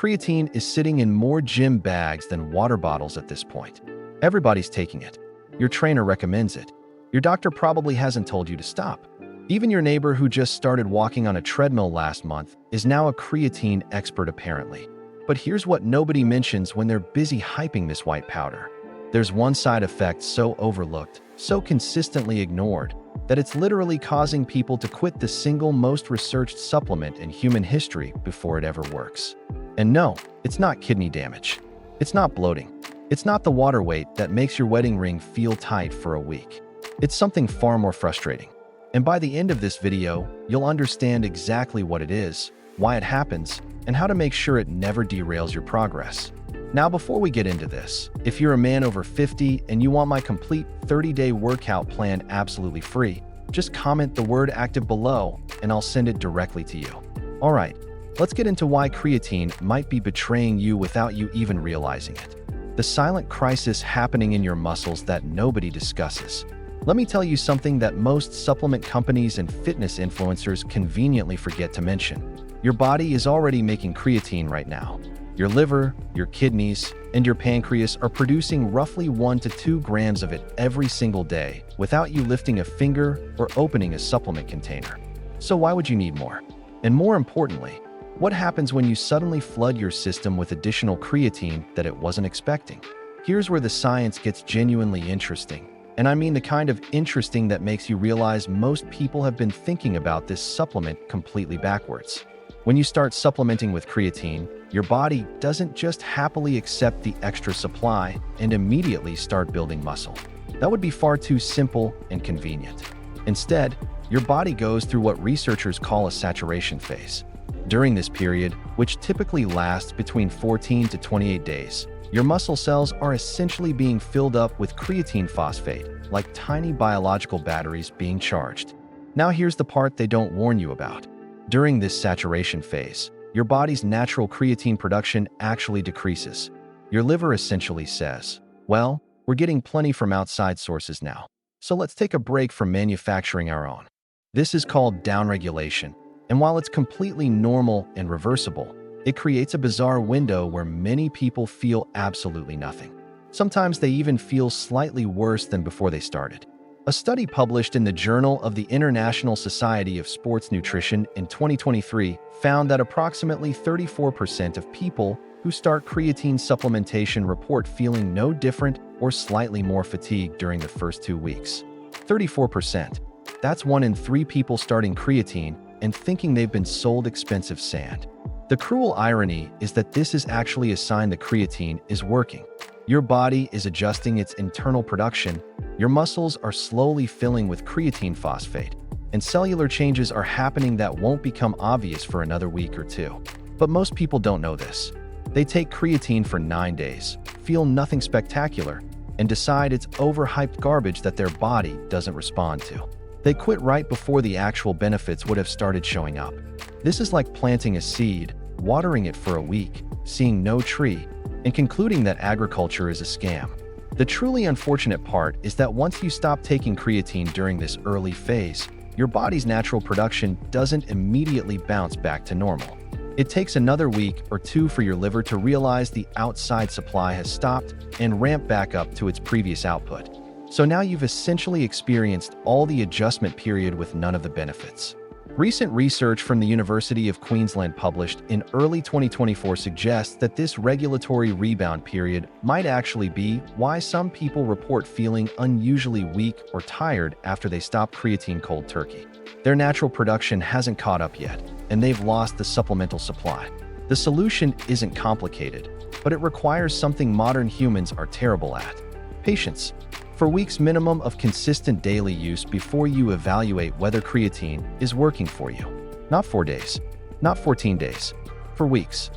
Creatine is sitting in more gym bags than water bottles at this point. Everybody's taking it. Your trainer recommends it. Your doctor probably hasn't told you to stop. Even your neighbor who just started walking on a treadmill last month is now a creatine expert apparently. But here's what nobody mentions when they're busy hyping this white powder. There's one side effect so overlooked, so consistently ignored, that it's literally causing people to quit the single most researched supplement in human history before it ever works. And no, it's not kidney damage. It's not bloating. It's not the water weight that makes your wedding ring feel tight for a week. It's something far more frustrating. And by the end of this video, you'll understand exactly what it is, why it happens, and how to make sure it never derails your progress. Now, before we get into this, if you're a man over 50 and you want my complete 30-day workout plan absolutely free, just comment the word active below and I'll send it directly to you. All right, let's get into why creatine might be betraying you without you even realizing it. The silent crisis happening in your muscles that nobody discusses. Let me tell you something that most supplement companies and fitness influencers conveniently forget to mention. Your body is already making creatine right now. Your liver, your kidneys, and your pancreas are producing roughly 1 to 2 grams of it every single day without you lifting a finger or opening a supplement container. So why would you need more? And more importantly, what happens when you suddenly flood your system with additional creatine that it wasn't expecting? Here's where the science gets genuinely interesting. And I mean the kind of interesting that makes you realize most people have been thinking about this supplement completely backwards. When you start supplementing with creatine, your body doesn't just happily accept the extra supply and immediately start building muscle. That would be far too simple and convenient. Instead, your body goes through what researchers call a saturation phase. During this period, which typically lasts between 14 to 28 days, your muscle cells are essentially being filled up with creatine phosphate, like tiny biological batteries being charged. Now here's the part they don't warn you about. During this saturation phase, your body's natural creatine production actually decreases. Your liver essentially says, well, we're getting plenty from outside sources now, so let's take a break from manufacturing our own. This is called downregulation, and while it's completely normal and reversible, it creates a bizarre window where many people feel absolutely nothing. Sometimes they even feel slightly worse than before they started. A study published in the Journal of the International Society of Sports Nutrition in 2023 found that approximately 34% of people who start creatine supplementation report feeling no different or slightly more fatigued during the first 2 weeks. 34%. That's 1 in 3 people starting creatine and thinking they've been sold expensive sand. The cruel irony is that this is actually a sign the creatine is working. Your body is adjusting its internal production, your muscles are slowly filling with creatine phosphate, and cellular changes are happening that won't become obvious for another week or 2. But most people don't know this. They take creatine for 9 days, feel nothing spectacular, and decide it's overhyped garbage that their body doesn't respond to. They quit right before the actual benefits would have started showing up. This is like planting a seed, watering it for a week, seeing no tree, and concluding that agriculture is a scam. The truly unfortunate part is that once you stop taking creatine during this early phase, your body's natural production doesn't immediately bounce back to normal. It takes another week or 2 for your liver to realize the outside supply has stopped and ramp back up to its previous output. So now you've essentially experienced all the adjustment period with none of the benefits. Recent research from the University of Queensland published in early 2024 suggests that this regulatory rebound period might actually be why some people report feeling unusually weak or tired after they stop creatine cold turkey. Their natural production hasn't caught up yet, and they've lost the supplemental supply. The solution isn't complicated, but it requires something modern humans are terrible at: patience. For weeks minimum of consistent daily use before you evaluate whether creatine is working for you. Not 4 days, not 14 days, for weeks.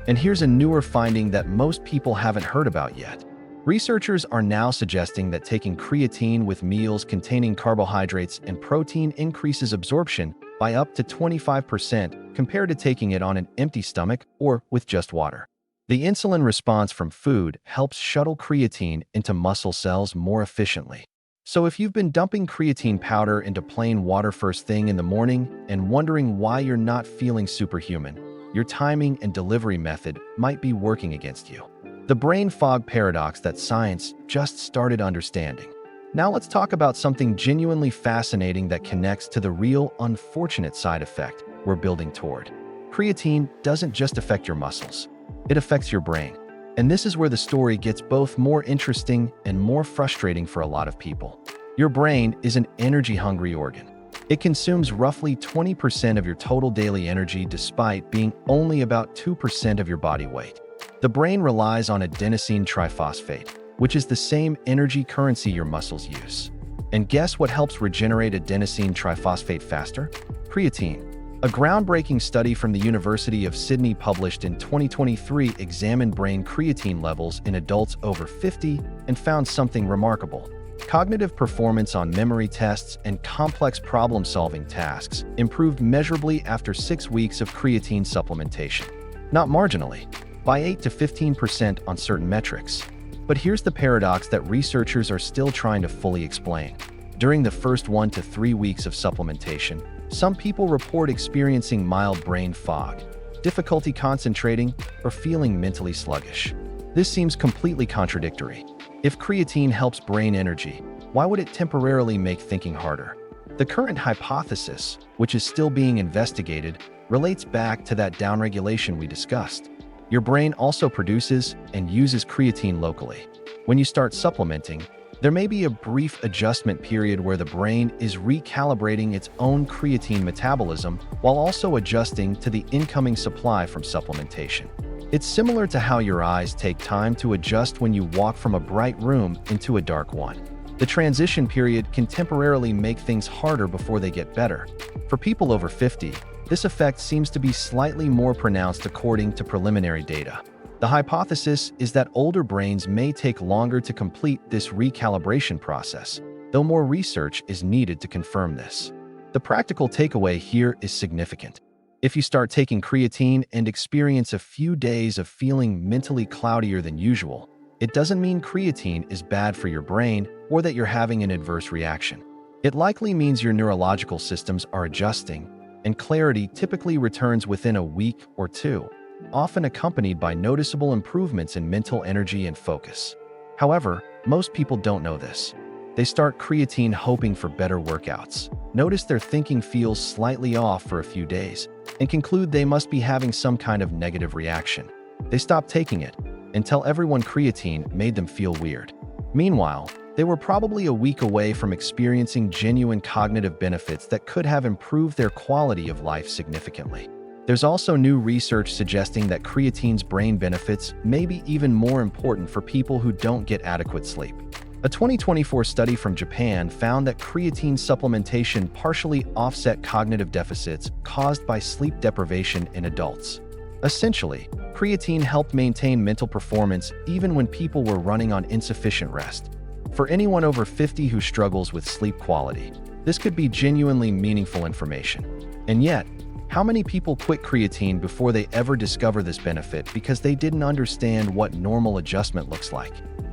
And here's a newer finding that most people haven't heard about yet. Researchers are now suggesting that taking creatine with meals containing carbohydrates and protein increases absorption by up to 25% compared to taking it on an empty stomach or with just water. The insulin response from food helps shuttle creatine into muscle cells more efficiently. So if you've been dumping creatine powder into plain water first thing in the morning and wondering why you're not feeling superhuman, your timing and delivery method might be working against you. The brain fog paradox that science just started understanding. Now let's talk about something genuinely fascinating that connects to the real, unfortunate side effect we're building toward. Creatine doesn't just affect your muscles, it affects your brain. And this is where the story gets both more interesting and more frustrating for a lot of people. Your brain is an energy-hungry organ. It consumes roughly 20% of your total daily energy despite being only about 2% of your body weight. The brain relies on adenosine triphosphate, which is the same energy currency your muscles use. And guess what helps regenerate adenosine triphosphate faster? Creatine. A groundbreaking study from the University of Sydney published in 2023 examined brain creatine levels in adults over 50 and found something remarkable. Cognitive performance on memory tests and complex problem-solving tasks improved measurably after 6 weeks of creatine supplementation. Not marginally, by 8 to 15% on certain metrics. But here's the paradox that researchers are still trying to fully explain. During the first 1 to 3 weeks of supplementation, some people report experiencing mild brain fog, difficulty concentrating, or feeling mentally sluggish. This seems completely contradictory. If creatine helps brain energy, why would it temporarily make thinking harder? The current hypothesis, which is still being investigated, relates back to that downregulation we discussed. Your brain also produces and uses creatine locally. When you start supplementing, there may be a brief adjustment period where the brain is recalibrating its own creatine metabolism while also adjusting to the incoming supply from supplementation. It's similar to how your eyes take time to adjust when you walk from a bright room into a dark one. The transition period can temporarily make things harder before they get better. For people over 50, this effect seems to be slightly more pronounced according to preliminary data. The hypothesis is that older brains may take longer to complete this recalibration process, though more research is needed to confirm this. The practical takeaway here is significant. If you start taking creatine and experience a few days of feeling mentally cloudier than usual, it doesn't mean creatine is bad for your brain or that you're having an adverse reaction. It likely means your neurological systems are adjusting, and clarity typically returns within a week or two, often accompanied by noticeable improvements in mental energy and focus. However, most people don't know this. They start creatine hoping for better workouts, notice their thinking feels slightly off for a few days, and conclude they must be having some kind of negative reaction. They stop taking it and tell everyone creatine made them feel weird. Meanwhile, they were probably a week away from experiencing genuine cognitive benefits that could have improved their quality of life significantly. There's also new research suggesting that creatine's brain benefits may be even more important for people who don't get adequate sleep. A 2024 study from Japan found that creatine supplementation partially offset cognitive deficits caused by sleep deprivation in adults. Essentially, creatine helped maintain mental performance even when people were running on insufficient rest. For anyone over 50 who struggles with sleep quality, this could be genuinely meaningful information. And yet, how many people quit creatine before they ever discover this benefit because they didn't understand what normal adjustment looks like?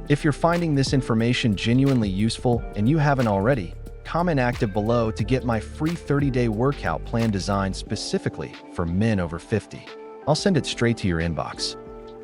If you're finding this information genuinely useful and you haven't already, comment active below to get my free 30-day workout plan designed specifically for men over 50. I'll send it straight to your inbox.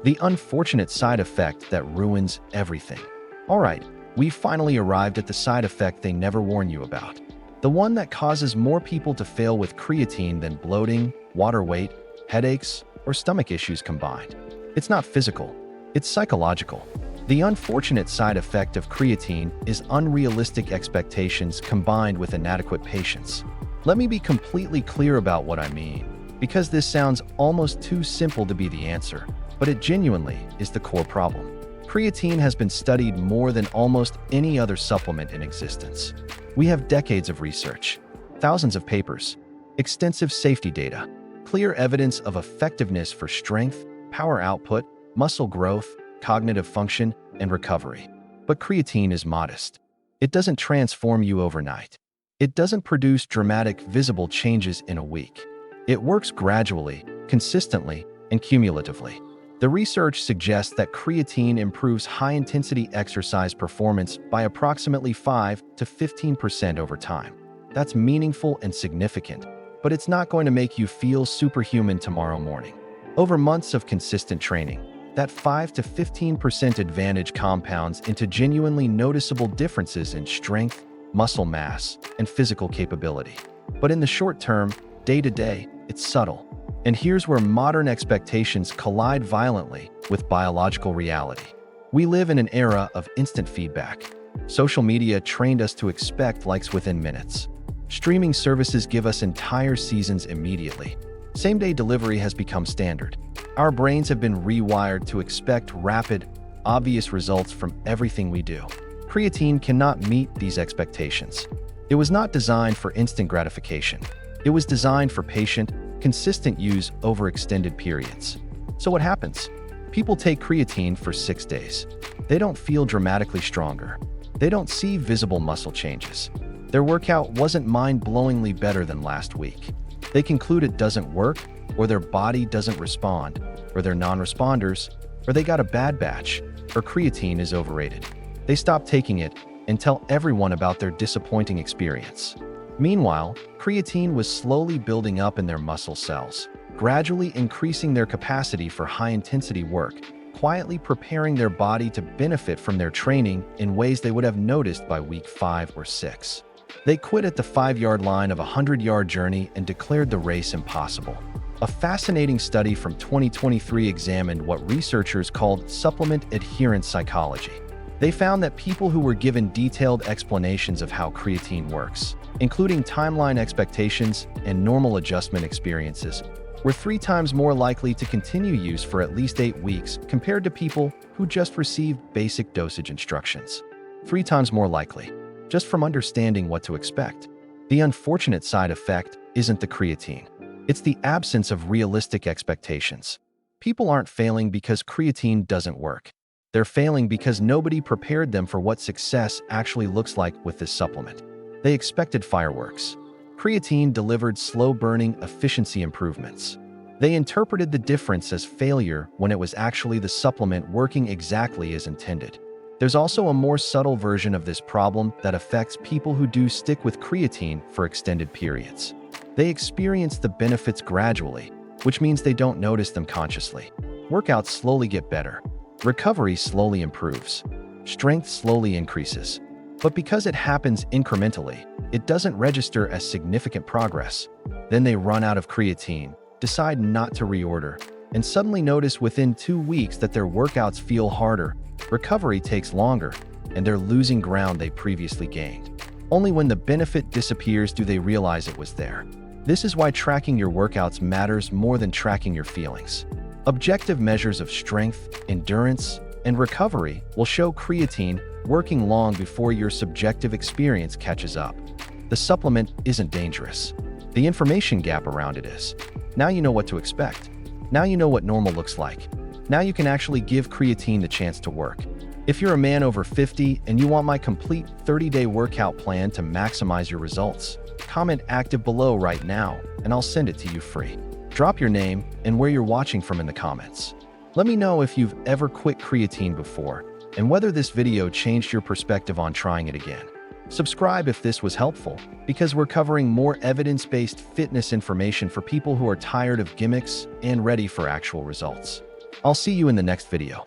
The unfortunate side effect that ruins everything. All right, we've finally arrived at the side effect they never warn you about. The one that causes more people to fail with creatine than bloating, water weight, headaches, or stomach issues combined. It's not physical, it's psychological. The unfortunate side effect of creatine is unrealistic expectations combined with inadequate patience. Let me be completely clear about what I mean, because this sounds almost too simple to be the answer, but it genuinely is the core problem. Creatine has been studied more than almost any other supplement in existence. We have decades of research, thousands of papers, extensive safety data, clear evidence of effectiveness for strength, power output, muscle growth, cognitive function, and recovery. But creatine is modest. It doesn't transform you overnight. It doesn't produce dramatic, visible changes in a week. It works gradually, consistently, and cumulatively. The research suggests that creatine improves high-intensity exercise performance by approximately 5 to 15% over time. That's meaningful and significant, but it's not going to make you feel superhuman tomorrow morning. Over months of consistent training, that 5 to 15% advantage compounds into genuinely noticeable differences in strength, muscle mass, and physical capability. But in the short term, day to day, it's subtle. And here's where modern expectations collide violently with biological reality. We live in an era of instant feedback. Social media trained us to expect likes within minutes. Streaming services give us entire seasons immediately. Same-day delivery has become standard. Our brains have been rewired to expect rapid, obvious results from everything we do. Creatine cannot meet these expectations. It was not designed for instant gratification. It was designed for patient, consistent use over extended periods. So what happens? People take creatine for 6 days. They don't feel dramatically stronger. They don't see visible muscle changes. Their workout wasn't mind-blowingly better than last week. They conclude it doesn't work, or their body doesn't respond, or they're non-responders, or they got a bad batch, or creatine is overrated. They stop taking it and tell everyone about their disappointing experience. Meanwhile, creatine was slowly building up in their muscle cells, gradually increasing their capacity for high-intensity work, quietly preparing their body to benefit from their training in ways they would have noticed by week 5 or 6. They quit at the 5-yard line of a 100-yard journey and declared the race impossible. A fascinating study from 2023 examined what researchers called supplement adherence psychology. They found that people who were given detailed explanations of how creatine works, including timeline expectations and normal adjustment experiences, were 3 times more likely to continue use for at least 8 weeks compared to people who just received basic dosage instructions. 3 times more likely, just from understanding what to expect. The unfortunate side effect isn't the creatine. It's the absence of realistic expectations. People aren't failing because creatine doesn't work. They're failing because nobody prepared them for what success actually looks like with this supplement. They expected fireworks. Creatine delivered slow-burning efficiency improvements. They interpreted the difference as failure when it was actually the supplement working exactly as intended. There's also a more subtle version of this problem that affects people who do stick with creatine for extended periods. They experience the benefits gradually, which means they don't notice them consciously. Workouts slowly get better. Recovery slowly improves. Strength slowly increases. But because it happens incrementally, it doesn't register as significant progress. Then they run out of creatine, decide not to reorder, and suddenly notice within 2 weeks that their workouts feel harder, recovery takes longer, and they're losing ground they previously gained. Only when the benefit disappears do they realize it was there. This is why tracking your workouts matters more than tracking your feelings. Objective measures of strength, endurance, and recovery will show creatine working long before your subjective experience catches up. The supplement isn't dangerous. The information gap around it is. Now you know what to expect. Now you know what normal looks like. Now you can actually give creatine the chance to work. If you're a man over 50 and you want my complete 30-day workout plan to maximize your results, comment active below right now and I'll send it to you free. Drop your name and where you're watching from in the comments. Let me know if you've ever quit creatine before and whether this video changed your perspective on trying it again. Subscribe if this was helpful, because we're covering more evidence-based fitness information for people who are tired of gimmicks and ready for actual results. I'll see you in the next video.